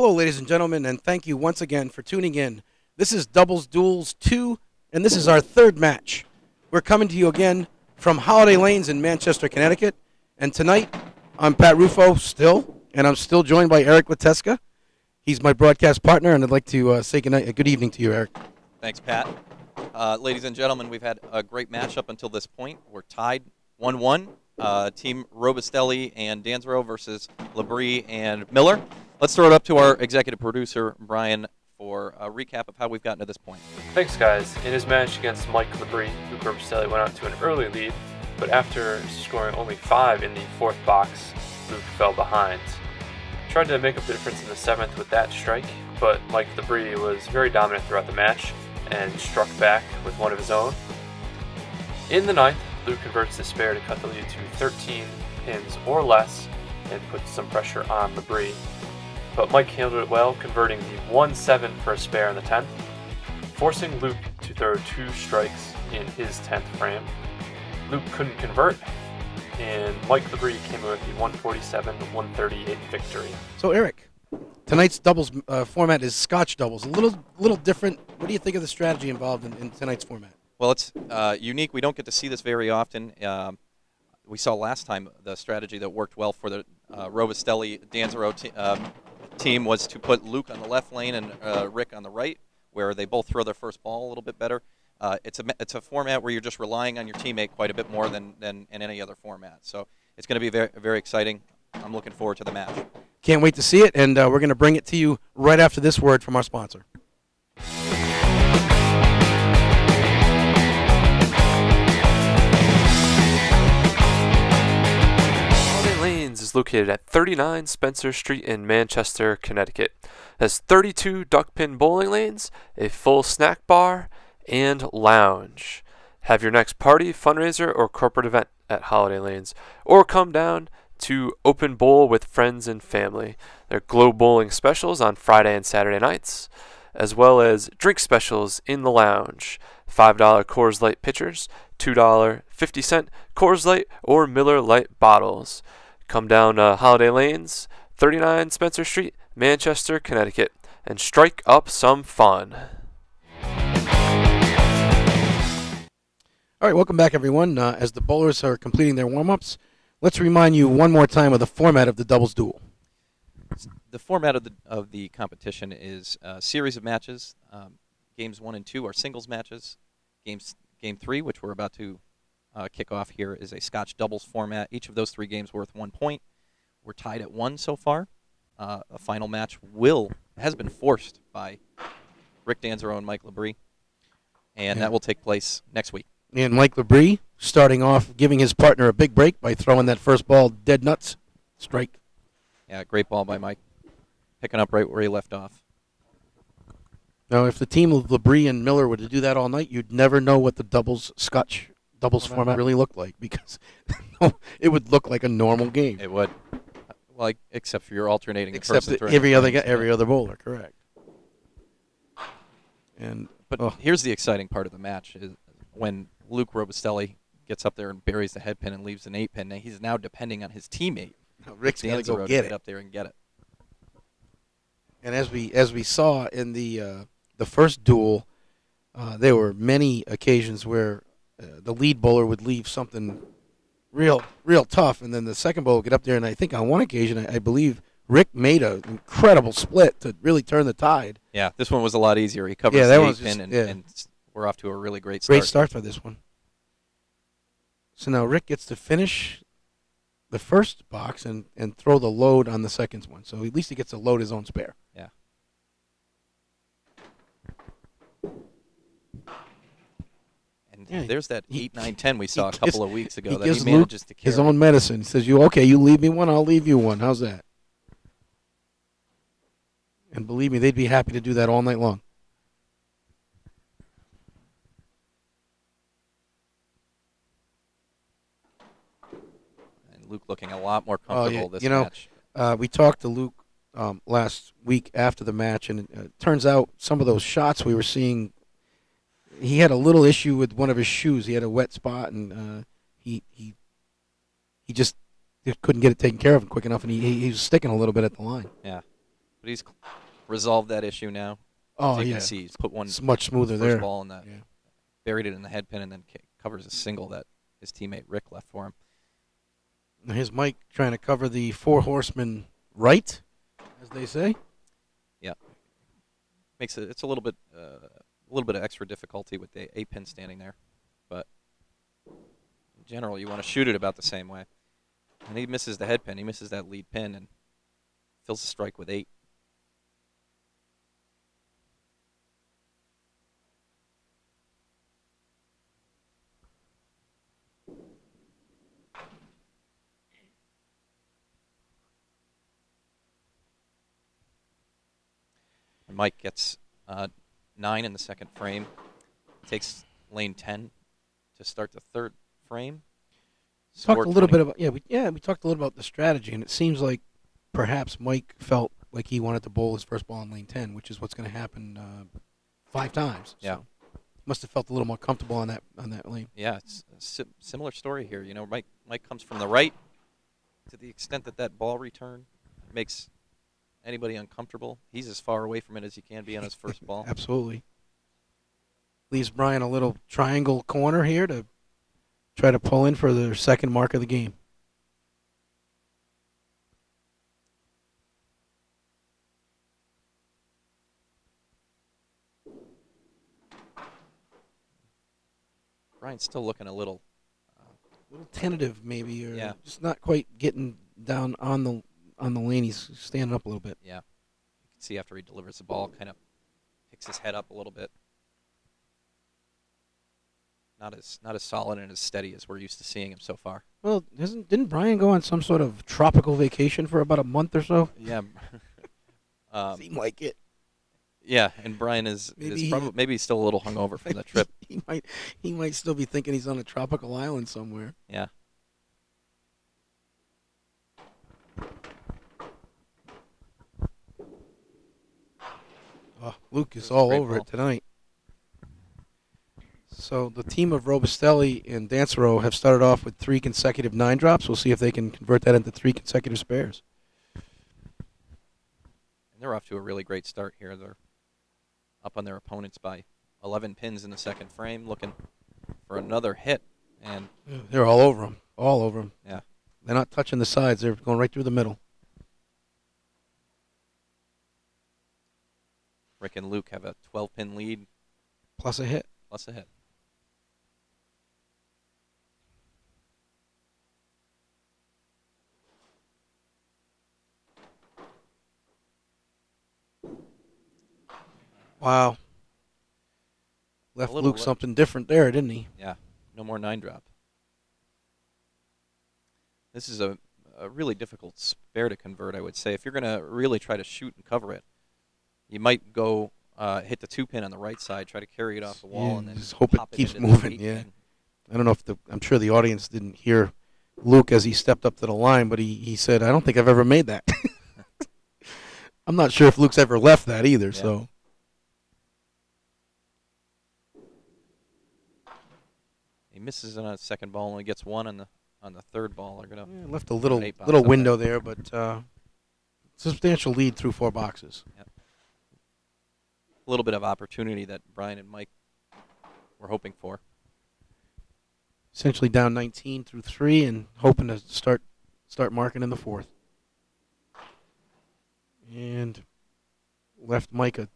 Hello, ladies and gentlemen, and thank you once again for tuning in. This is Doubles Duels 2, and this is our third match. We're coming to you again from Holiday Lanes in Manchester, Connecticut, and tonight I'm Pat Rufo still, and I'm still joined by Eric Lateska. He's my broadcast partner, and I'd like to say good evening to you, Eric. Thanks, Pat. Ladies and gentlemen, we've had a great match up until this point. We're tied 1-1. Team Robustelli and Dansereau versus Labrie and Miller. Let's throw it up to our executive producer, Brian, for a recap of how we've gotten to this point. Thanks, guys. In his match against Mike Labrie, Luke Robustelli went out to an early lead, but after scoring only 5 in the 4th box, Luke fell behind. Tried to make up the difference in the 7th with that strike, but Mike Labrie was very dominant throughout the match and struck back with one of his own. In the 9th, Luke converts the spare to cut the lead to 13 pins or less and put some pressure on Labrie. But Mike handled it well, converting the 1-7 for a spare in the 10th, forcing Luke to throw 2 strikes in his 10th frame. Luke couldn't convert, and Mike Labrie came away with the 147-138 victory. So, Eric, tonight's doubles format is Scotch doubles. A little different. What do you think of the strategy involved in tonight's format? Well, it's unique. We don't get to see this very often. We saw last time the strategy that worked well for the Robustelli Dansereau team was to put Luke on the left lane and Rick on the right, where they both throw their first ball a little bit better. It's a format where you're just relying on your teammate quite a bit more than in any other format. So it's going to be very, very exciting. I'm looking forward to the match. Can't wait to see it, and we're going to bring it to you right after this word from our sponsor. Is located at 39 Spencer Street in Manchester, Connecticut. It has 32 duckpin bowling lanes, a full snack bar, and lounge. Have your next party, fundraiser, or corporate event at Holiday Lanes, or come down to open bowl with friends and family. There are glow bowling specials on Friday and Saturday nights, as well as drink specials in the lounge. $5 Coors Light pitchers, $2 50-cent Coors Light or Miller Light bottles. Come down Holiday Lanes, 39 Spencer Street, Manchester, Connecticut, and strike up some fun. All right, welcome back, everyone. As the bowlers are completing their warm-ups, let's remind you one more time of the format of the doubles duel. The format of the competition is a series of matches. Games 1 and 2 are singles matches. Game 3, which we're about to kick off here, is a Scotch doubles format. Each of those 3 games worth 1 point. We're tied at 1 so far. A final match has been forced by Rick Dansereau and Mike Labrie, and that will take place next week. And Mike Labrie starting off giving his partner a big break by throwing that first ball dead nuts. Strike. Yeah, great ball by Mike. Picking up right where he left off. Now, if the team of Labrie and Miller were to do that all night, you'd never know what the Scotch doubles format really looked like, because it would look like a normal game. It would, well, except for your alternating. Except every other bowler, correct. But here's the exciting part of the match: is when Luke Robustelli gets up there and buries the head pin and leaves an 8-pin. Now he's now depending on his teammate Rick's got to go get up there and get it. And as we saw in the first duel, there were many occasions where the lead bowler would leave something real tough, and then the second bowler would get up there, and I think on one occasion, I believe Rick made an incredible split to really turn the tide. Yeah, this one was a lot easier. He covered the 8-pin, and we're off to a really great start. Great start for this one. So now Rick gets to finish the first box and throw the load on the second one. So at least he gets to load his own spare. Yeah. And there's that 8, 9, 10 we saw a couple of weeks ago that he manages to carry. His own medicine. He says, you leave me one, I'll leave you one. How's that? And believe me, they'd be happy to do that all night long. Luke looking a lot more comfortable this match. We talked to Luke last week after the match, and it turns out some of those shots we were seeing, he had a little issue with one of his shoes. He had a wet spot, and he just couldn't get it taken care of quick enough, and he was sticking a little bit at the line. Yeah. But he's resolved that issue now. Oh, so you yeah. can see he's put one It's much smoother first there. ball in that, buried it in the head pin, and then covers a single that his teammate Rick left for him. Now here's Mike trying to cover the four horsemen right, as they say. Yeah, makes it's a little bit of extra difficulty with the 8-pin standing there, but in general you want to shoot it about the same way. And he misses the head pin, he misses that lead pin, and fills the strike with 8. And Mike gets 9 in the second frame, takes lane 10 to start the third frame. Talked a little bit about we talked a little about the strategy, and it seems like perhaps Mike felt like he wanted to bowl his first ball in lane 10, which is what's going to happen 5 times. Yeah, so must have felt a little more comfortable on that lane. Yeah, it's a similar story here. You know, Mike comes from the right. To the extent that that ball return makes anybody uncomfortable, he's as far away from it as he can be on his first ball. Absolutely. Leaves Brian a little triangle corner here to try to pull in for their second mark of the game. Brian's still looking a little tentative, maybe, or yeah, just not quite getting down on the lane. He's standing up a little bit. Yeah, you can see after he delivers the ball, kind of picks his head up a little bit. Not as solid and as steady as we're used to seeing him so far. Well, didn't Brian go on some sort of tropical vacation for about a month or so? Yeah, seemed like it. Yeah, and Brian is probably maybe he's still a little hungover from the trip. He might still be thinking he's on a tropical island somewhere. Yeah. Oh, Luke is all over it tonight. So the team of Robustelli and Dansereau have started off with 3 consecutive 9 drops. We'll see if they can convert that into 3 consecutive spares. And they're off to a really great start here. They're up on their opponents by 11 pins in the second frame, looking for another hit. And they're all over them. All over them. Yeah. They're not touching the sides. They're going right through the middle. Rick and Luke have a 12-pin lead. Plus a hit. Plus a hit. Wow. Left Luke something different there, didn't he? Yeah. No more 9-drop. This is a really difficult spare to convert, I would say. If you're going to really try to shoot and cover it, you might go hit the 2-pin on the right side, try to carry it off the wall, and then just hope it keeps moving. Yeah. I don't know if I'm sure the audience didn't hear Luke as he stepped up to the line, but he said, "I don't think I've ever made that." I'm not sure if Luke's ever left that either. Yeah. So. He misses on a second ball, only gets 1 on the third ball. They're gonna left a little window there, but substantial lead through 4 boxes. Yep. A little bit of opportunity that Brian and Mike were hoping for. Essentially down 19 through 3 and hoping to start marking in the 4th. And left Mike a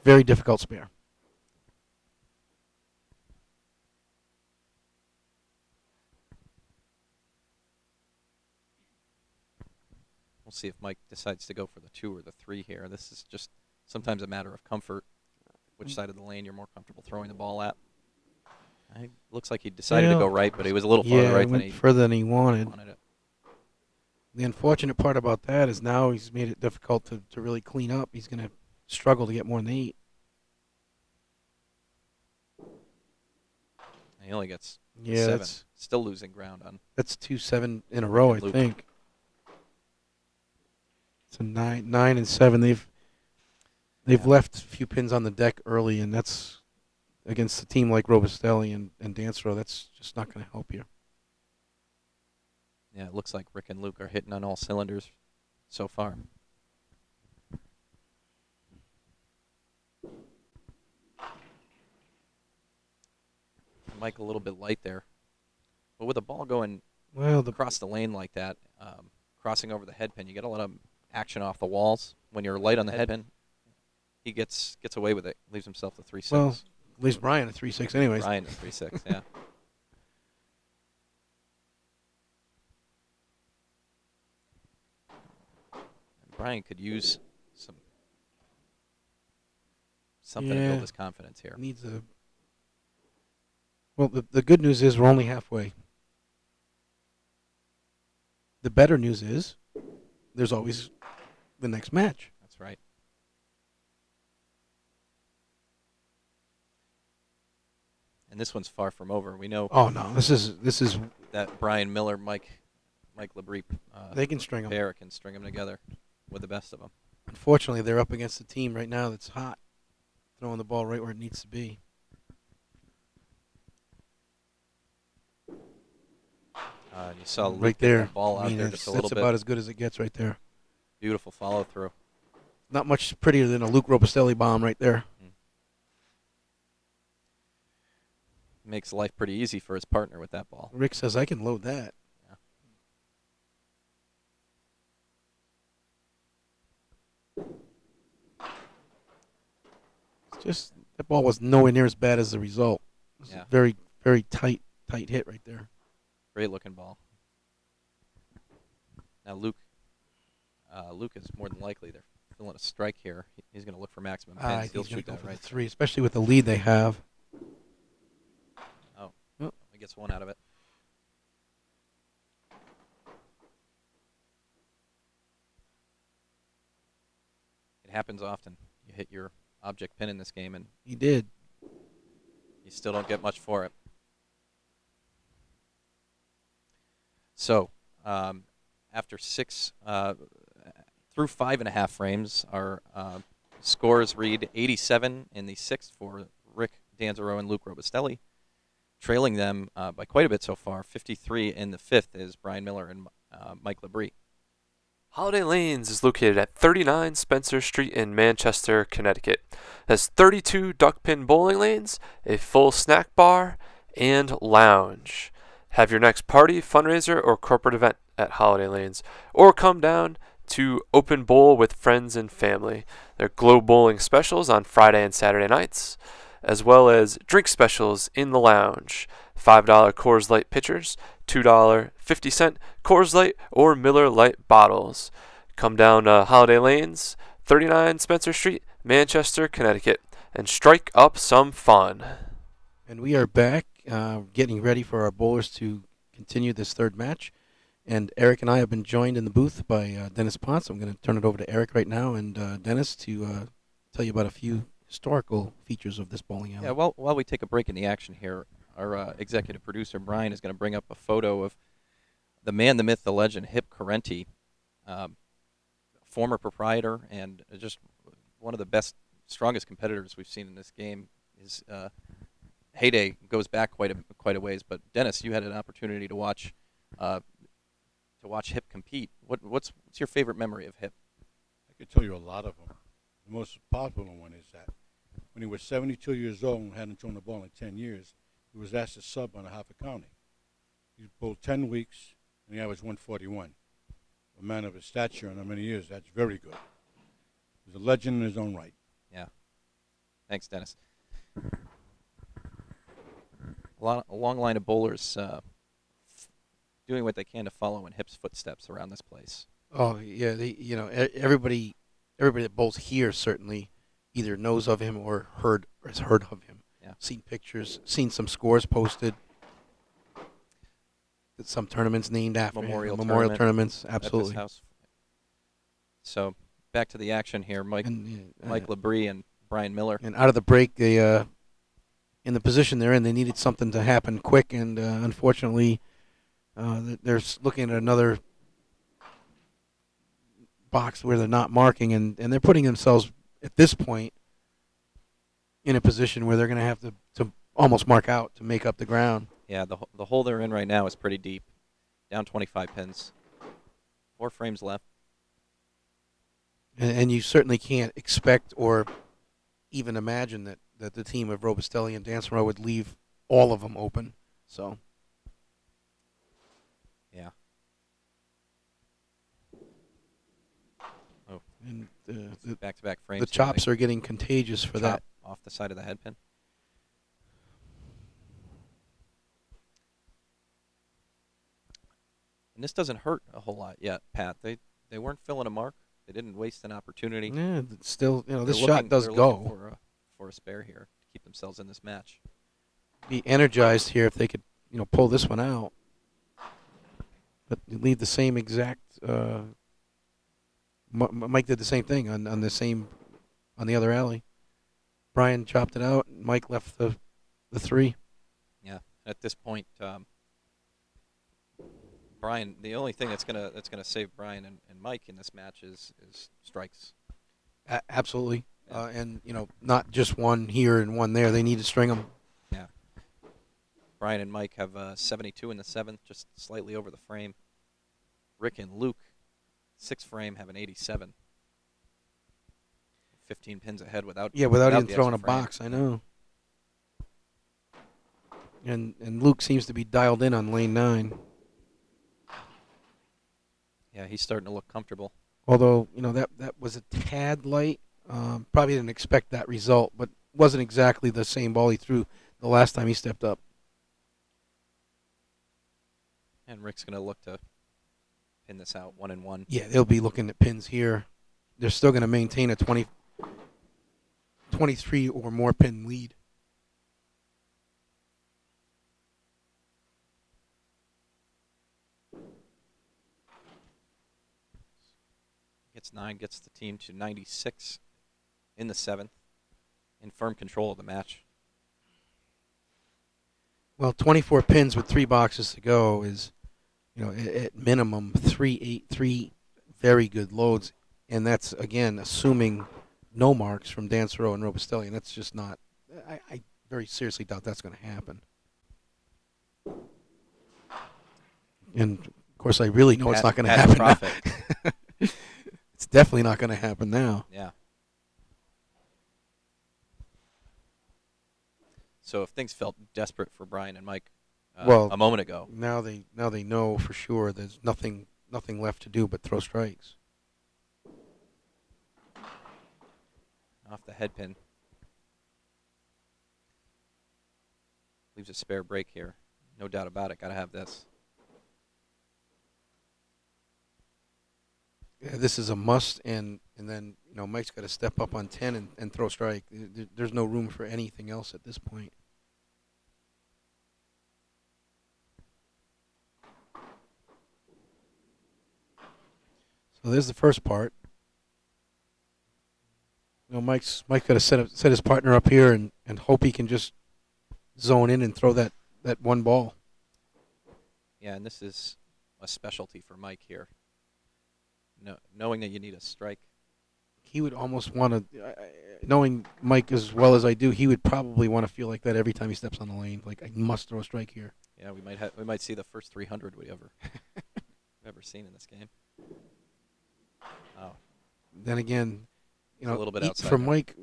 very difficult spare. We'll see if Mike decides to go for the 2 or the 3 here. This is just sometimes a matter of comfort, which side of the lane you're more comfortable throwing the ball at. It looks like he decided to go right, but he was a little farther right further than he wanted. The unfortunate part about that is now he's made it difficult to really clean up. He's going to struggle to get more than 8. He only gets 7. That's still losing ground on. That's 2-7 in a row, I think. So 9 and 7. They've left a few pins on the deck early, and that's against a team like Robustelli and Dansereau. That's just not going to help you. Yeah, it looks like Rick and Luke are hitting on all cylinders so far. Mike a little bit light there. But with the ball going across the lane like that, crossing over the head pin, you get a lot of action off the walls. When you're light on the head pin, he gets away with it, leaves himself the 3-6. Well, leaves Bryan at 3-6 anyways. Bryan at 3-6, yeah. Bryan could use something to build his confidence here. Needs a. Well, the good news is we're only halfway. The better news is there's always the next match. That's right. And this one's far from over. We know. Oh no, this is that Bryan Miller, Mike Labrie. They can string them. Pair can string them together with the best of them. Unfortunately, they're up against a team right now that's hot, throwing the ball right where it needs to be. You saw Luke right get there. that ball out there just a little bit. That's about as good as it gets right there. Beautiful follow through. Not much prettier than a Luke Robustelli bomb right there. Makes life pretty easy for his partner with that ball. Rick says, I can load that. Yeah. It's just, that ball was nowhere near as bad as the result. It was a very, very tight hit right there. Great looking ball. Now Luke is more than likely they're filling a strike here. He's going to look for maximum pins. He'll shoot that right 3, especially with the lead they have. Oh, he gets one out of it. It happens often. You hit your object pin in this game, and he did. You still don't get much for it. So, after through 5.5 frames, our scores read 87 in the 6th for Rick Dansereau and Luke Robustelli. Trailing them by quite a bit so far, 53 in the 5th is Bryan Miller and Mike Labrie. Holiday Lanes is located at 39 Spencer Street in Manchester, Connecticut. It has 32 duckpin bowling lanes, a full snack bar, and lounge. Have your next party, fundraiser, or corporate event at Holiday Lanes, or come down to open bowl with friends and family. There are glow bowling specials on Friday and Saturday nights, as well as drink specials in the lounge. $5 Coors Light pitchers, $2 50-cent Coors Light or Miller Lite bottles. Come down Holiday Lanes, 39 Spencer Street, Manchester, Connecticut, and strike up some fun. And we are back, getting ready for our bowlers to continue this third match. And Eric and I have been joined in the booth by Dennis Ponce. I'm going to turn it over to Eric right now and Dennis to tell you about a few historical features of this bowling alley. Yeah, while we take a break in the action here, our executive producer, Brian, is going to bring up a photo of the man, the myth, the legend, Hip Correnti, former proprietor and just one of the best, strongest competitors we've seen in this game. His heyday goes back quite a ways. But Dennis, you had an opportunity to watch Hip compete. What's your favorite memory of Hip? I could tell you a lot of them. The most popular one is that when he was 72 years old and hadn't thrown the ball in 10 years, he was asked to sub on a half a county. He bowled 10 weeks, and he averaged 141. A man of his stature and how many years, that's very good. He's a legend in his own right. Yeah. Thanks, Dennis. A long line of bowlers doing what they can to follow in Hip's footsteps around this place. Oh, yeah. Everybody that bowls here certainly either knows of him or has heard of him. Yeah. Seen pictures, seen some scores posted. Some tournaments named after Memorial tournaments, absolutely. So back to the action here, Mike Labrie and Bryan Miller. And out of the break, they in the position they're in, they needed something to happen quick, and unfortunately, they're looking at another box where they're not marking, and they're putting themselves at this point in a position where they're going to have to almost mark out to make up the ground. Yeah, the hole they're in right now is pretty deep, down 25 pins, 4 frames left. And you certainly can't expect or even imagine that the team of Robustelli and Dansereau would leave all of them open. So Yeah. Oh, and back-to-back frames. the chops are getting contagious for that. Off the side of the head pin. And this doesn't hurt a whole lot yet, Pat. They weren't filling a mark. They didn't waste an opportunity. Yeah, it's still, you know, this They're shot looking- does they're go. looking for a spare here to keep themselves in this match. Be energized here if they could, you know, pull this one out. But leave the same exact. Mike did the same thing on the other alley. Brian chopped it out. Mike left the 3. Yeah. At this point, Brian. The only thing that's gonna save Brian and Mike in this match is strikes. Absolutely. Yeah. And you know, not just one here and one there. They need to string them. Yeah. Brian and Mike have 72 in the 7th, just slightly over the frame. Rick and Luke, 6th frame, have an 87. 15 pins ahead without even the throwing a extra frame. box. I know. And Luke seems to be dialed in on lane 9. Yeah, he's starting to look comfortable. Although, you know, that was a tad light. Probably didn't expect that result, but wasn't exactly the same ball he threw the last time he stepped up. And Rick's going to look to pin this out 1-1. Yeah, they'll be looking at pins here. They're still going to maintain a 23 or more pin lead. Gets 9, gets the team to 96 in the 7th, in firm control of the match. Well, 24 pins with 3 boxes to go is, you know, at minimum 3 very good loads, and that's again assuming no marks from Dansereau and Robustelli, and that's just not. I very seriously doubt that's going to happen. And of course, I really know it's not going to happen now. It's definitely not going to happen now. Yeah. So if things felt desperate for Brian and Mike a moment ago, now they know for sure there's nothing left to do but throw strikes. off the head pin. Leaves a spare break here. No doubt about it. Got to have this. Yeah, this is a must, and then Mike's got to step up on 10 and throw strike. There's no room for anything else at this point. So there's the first part. Mike's got to set his partner up here and hope he can just zone in and throw that one ball. Yeah, and this is a specialty for Mike here. Knowing that you need a strike. He would almost want to, knowing Mike as well as I do, he would probably want to feel like that every time he steps on the lane. Like, I must throw a strike here. Yeah, we might see the first 300 we ever seen in this game. Oh. Then again, a little bit outside.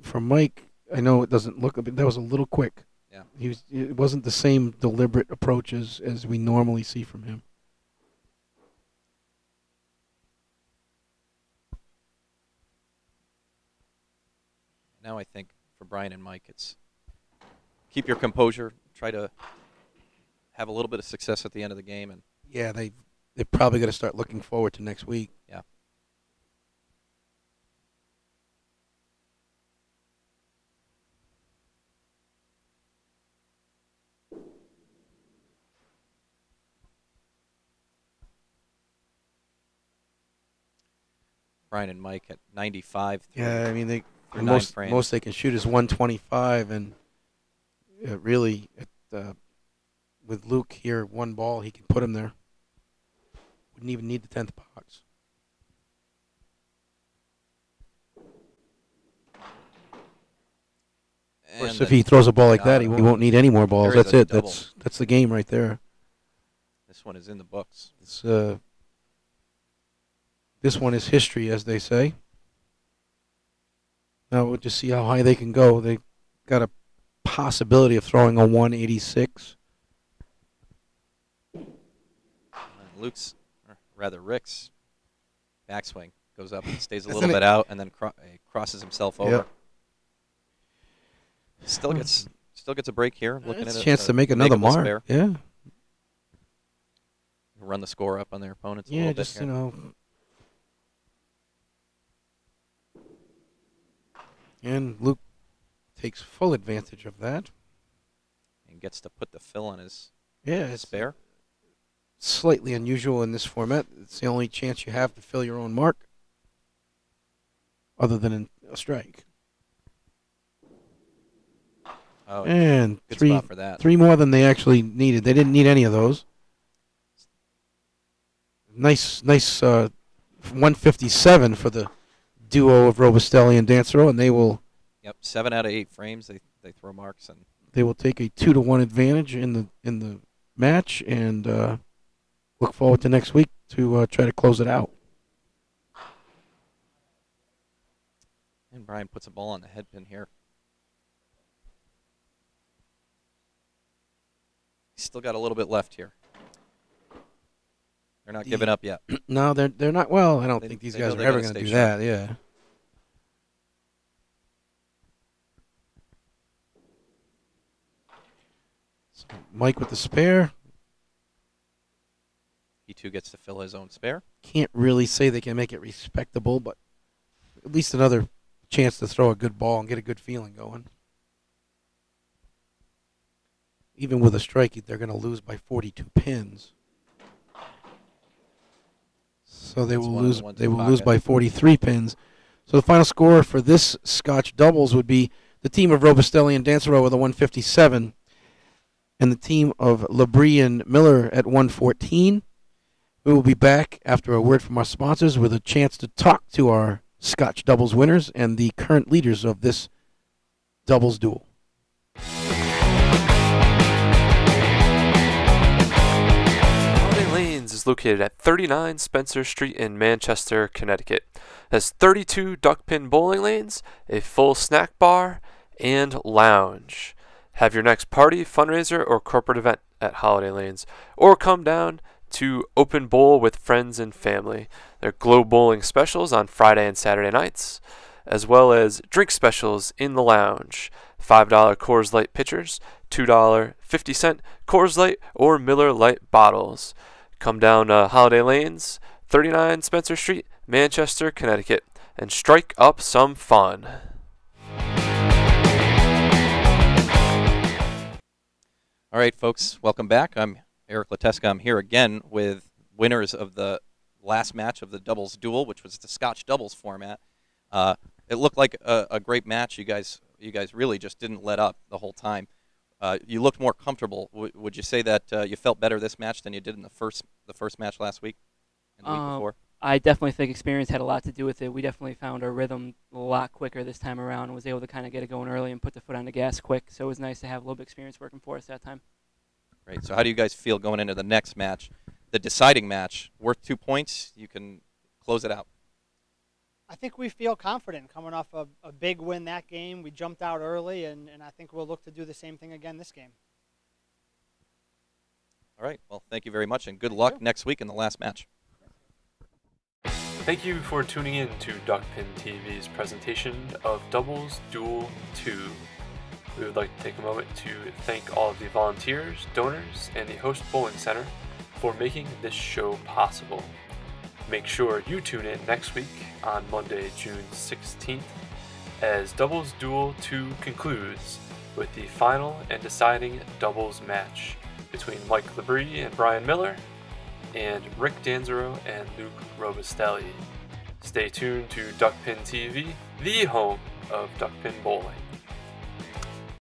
For Mike, I know it doesn't look, but that was a little quick. Yeah. It wasn't the same deliberate approach as we normally see from him. Now I think for Brian and Mike, it's keep your composure, try to have a little bit of success at the end of the game, and yeah, they're probably going to start looking forward to next week. Yeah. Brian and Mike at 95. Yeah, I mean through 9 frames. Most they can shoot is 125, and really, with Luke here, one ball, he can put him there. Wouldn't even need the 10th box. Of course, if he throws a ball like that, he won't need any more balls. That's it. That's the game right there. This one is in the books. This one is history, as they say. Now we'll just see how high they can go. They got to possibility of throwing a 186. And Luke's, or rather Rick's, backswing goes up and stays a little bit out, and then crosses himself over. Yep. Still gets a break here. Looking at a chance to make another mark. Spare. Yeah. Run the score up on their opponents. Yeah, a little just bit here. you know. And Luke takes full advantage of that. And gets to put the fill on his it's spare. Slightly unusual in this format. It's the only chance you have to fill your own mark, other than in a strike. Oh, and good spot for that. 3 more than they actually needed. They didn't need any of those. Nice 157 for the duo of Robustelli and Dansereau, and they will. Yep, 7 out of 8 frames. They throw marks, and they will take a 2-1 advantage in the match, and look forward to next week to try to close it out. And Brian puts a ball on the head pin here. He's still got a little bit left here. They're not giving up yet. No, they're not. Well, I don't think these guys are ever going to do that. Yeah. So Mike with the spare. He too gets to fill his own spare. Can't really say they can make it respectable, but at least another chance to throw a good ball and get a good feeling going. Even with a strike, they're going to lose by 42 pins. So they will lose. They will lose by 43 pins. So the final score for this Scotch doubles would be the team of Robustelli and Dansereau with a 157, and the team of Labrie and Miller at 114. We will be back after a word from our sponsors with a chance to talk to our Scotch doubles winners and the current leaders of this doubles duel. Is located at 39 Spencer Street in Manchester, Connecticut. It has 32 duckpin bowling lanes, a full snack bar, and lounge. Have your next party, fundraiser, or corporate event at Holiday Lanes, or come down to open bowl with friends and family. There are glow bowling specials on Friday and Saturday nights, as well as drink specials in the lounge. $5 Coors Light pitchers, $2 50-cent Coors Light or Miller Light bottles. Come down Holiday Lanes, 39 Spencer Street, Manchester, Connecticut, and strike up some fun. All right, folks, welcome back. I'm Eric Leteska. I'm here again with winners of the last match of the doubles duel, which was the Scotch doubles format. It looked like a great match. You guys really just didn't let up the whole time. You looked more comfortable. Would you say that you felt better this match than you did in the first match last week and the week before? I definitely think experience had a lot to do with it. We definitely found our rhythm a lot quicker this time around and was able to kind of get it going early and put the foot on the gas quick. So it was nice to have a little bit of experience working for us that time. Great. So how do you guys feel going into the next match, the deciding match, worth 2 points? You can close it out. I think we feel confident coming off a big win that game. We jumped out early, and I think we'll look to do the same thing again this game. All right. Well, thank you very much, and good luck next week in the last match. Thank you for tuning in to Duckpin TV's presentation of Doubles Duel II. We would like to take a moment to thank all of the volunteers, donors, and the host bowling center for making this show possible. Make sure you tune in next week on Monday, June 16th, as Doubles Duel II concludes with the final and deciding doubles match between Mike Labrie and Bryan Miller and Rick Dansereau and Luke Robustelli. Stay tuned to Duckpin TV, the home of duckpin bowling.